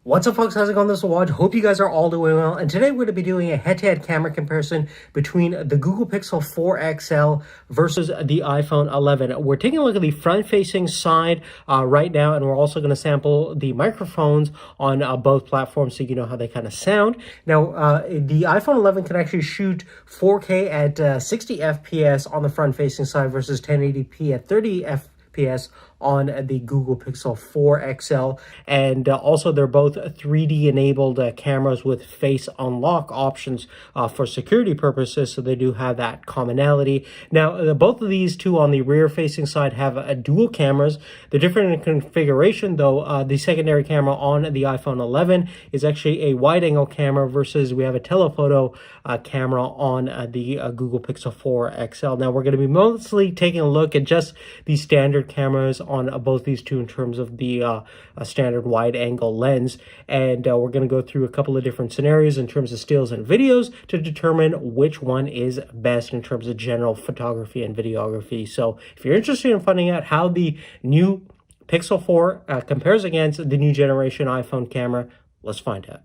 What's up, folks? How's it going? This is Waj. Hope you guys are all doing well. And today we're going to be doing a head-to-head camera comparison between the Google Pixel 4 XL versus the iPhone 11. We're taking a look at the front-facing side right now, and we're also going to sample the microphones on both platforms so you know how they kind of sound. Now, the iPhone 11 can actually shoot 4K at 60 FPS on the front-facing side versus 1080p at 30 FPS on the Google Pixel 4 XL, and also they're both 3D enabled cameras with face unlock options for security purposes, so they do have that commonality. Now, both of these two on the rear facing side have dual cameras. They're different in configuration though. The secondary camera on the iPhone 11 is actually a wide angle camera versus we have a telephoto camera on the Google Pixel 4 XL. Now, we're going to be mostly taking a look at just the standard cameras on both these two in terms of the standard wide angle lens, and we're going to go through a couple of different scenarios in terms of stills and videos to determine which one is best in terms of general photography and videography. So if you're interested in finding out how the new Pixel 4 compares against the new generation iPhone camera, let's find out.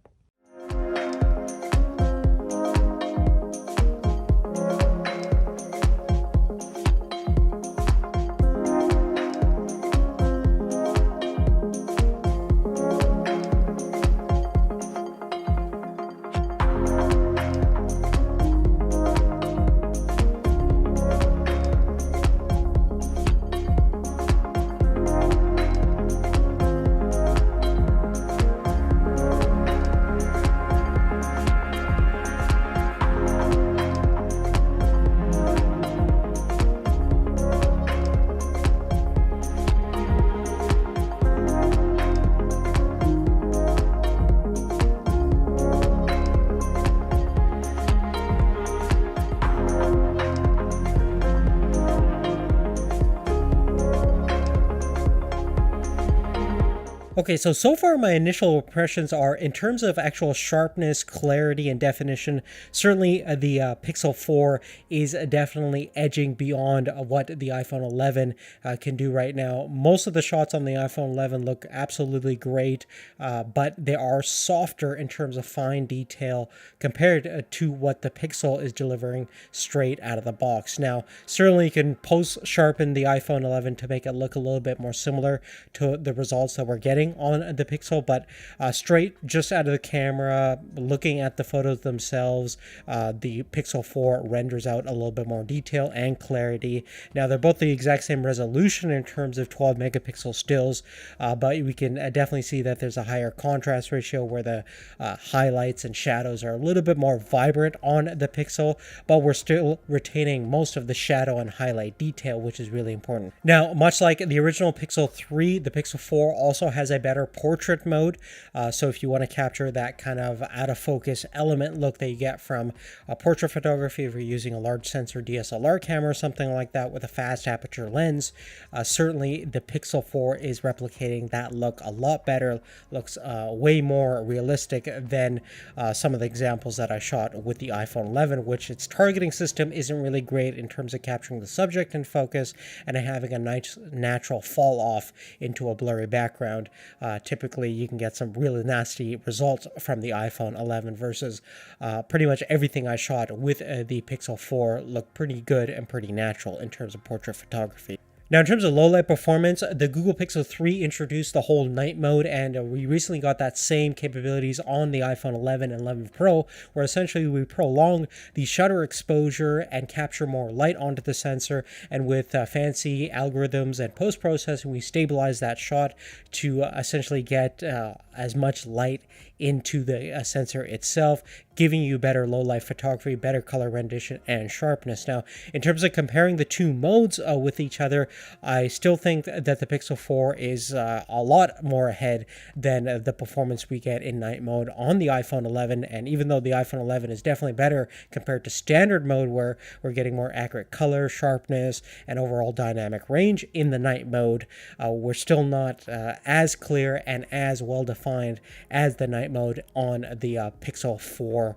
Okay, so far my initial impressions are, in terms of actual sharpness, clarity, and definition, certainly the Pixel 4 is definitely edging beyond what the iPhone 11 can do right now. Most of the shots on the iPhone 11 look absolutely great, but they are softer in terms of fine detail compared to what the Pixel is delivering straight out of the box. Now, certainly you can post-sharpen the iPhone 11 to make it look a little bit more similar to the results that we're getting on the Pixel, but straight just out of the camera, looking at the photos themselves, the Pixel 4 renders out a little bit more detail and clarity. Now, they're both the exact same resolution in terms of 12 megapixel stills, but we can definitely see that there's a higher contrast ratio where the highlights and shadows are a little bit more vibrant on the Pixel, but we're still retaining most of the shadow and highlight detail, which is really important. Now, much like the original Pixel 3, the Pixel 4 also has a better portrait mode, so if you want to capture that kind of out of focus element look that you get from portrait photography, if you're using a large sensor DSLR camera or something like that with a fast aperture lens, certainly the Pixel 4 is replicating that look a lot better. Looks way more realistic than some of the examples that I shot with the iPhone 11, which its targeting system isn't really great in terms of capturing the subject in focus and having a nice natural fall off into a blurry background. Typically, you can get some really nasty results from the iPhone 11 versus pretty much everything I shot with the Pixel 4 looked pretty good and pretty natural in terms of portrait photography. Now, in terms of low light performance, the Google Pixel 3 introduced the whole night mode, and we recently got that same capabilities on the iPhone 11 and 11 Pro, where essentially we prolong the shutter exposure and capture more light onto the sensor, and with fancy algorithms and post-processing, we stabilize that shot to essentially get as much light into the sensor itself, giving you better low light photography, better color rendition, and sharpness. Now, in terms of comparing the two modes with each other, I still think that the Pixel 4 is a lot more ahead than the performance we get in night mode on the iPhone 11. And even though the iPhone 11 is definitely better compared to standard mode, where we're getting more accurate color, sharpness, and overall dynamic range in the night mode, we're still not as clear and as well defined defined as the night mode on the Pixel 4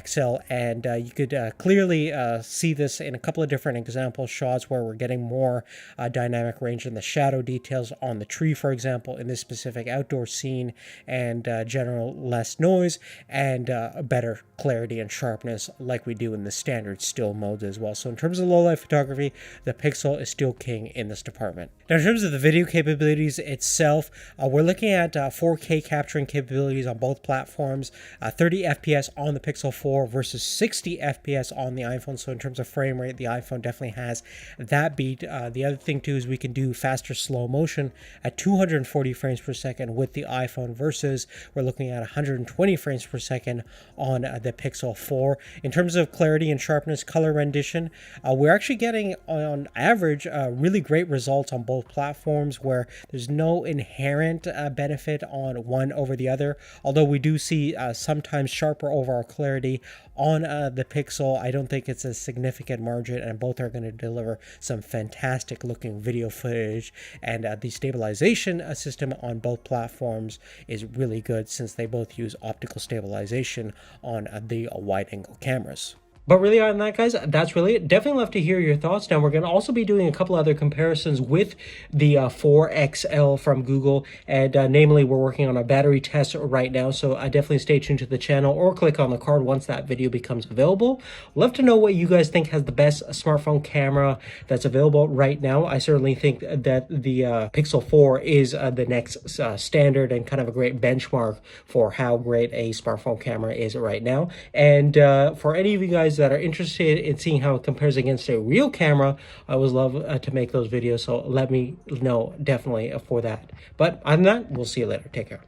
XL. And you could clearly see this in a couple of different example shots where we're getting more dynamic range in the shadow details on the tree, for example, in this specific outdoor scene, and general less noise and better clarity and sharpness like we do in the standard still modes as well. So in terms of low light photography, the Pixel is still king in this department. Now in terms of the video capabilities itself, we're looking at 4K capturing capabilities on both platforms, 30 FPS on the Pixel 4 versus 60 FPS on the iPhone. So in terms of frame rate, the iPhone definitely has that beat. The other thing too is we can do faster slow motion at 240 frames per second with the iPhone versus we're looking at 120 frames per second on the Pixel 4. In terms of clarity and sharpness, color rendition, we're actually getting on average really great results on both platforms where there's no inherent benefit on one over the other, although we do see sometimes sharper overall clarity on the Pixel. I don't think it's a significant margin, and both are going to deliver some fantastic looking video footage, and the stabilization system on both platforms is really good since they both use optical stabilization on the wide angle cameras. But really, on that, guys, that's really it. Definitely love to hear your thoughts. Now, we're going to also be doing a couple other comparisons with the 4XL from Google. And namely, we're working on a battery test right now. So definitely stay tuned to the channel or click on the card once that video becomes available. Love to know what you guys think has the best smartphone camera that's available right now. I certainly think that the Pixel 4 is the next standard and kind of a great benchmark for how great a smartphone camera is right now. And for any of you guys that are interested in seeing how it compares against a real camera, I always love to make those videos, so let me know definitely for that. But other than that, we'll see you later. Take care.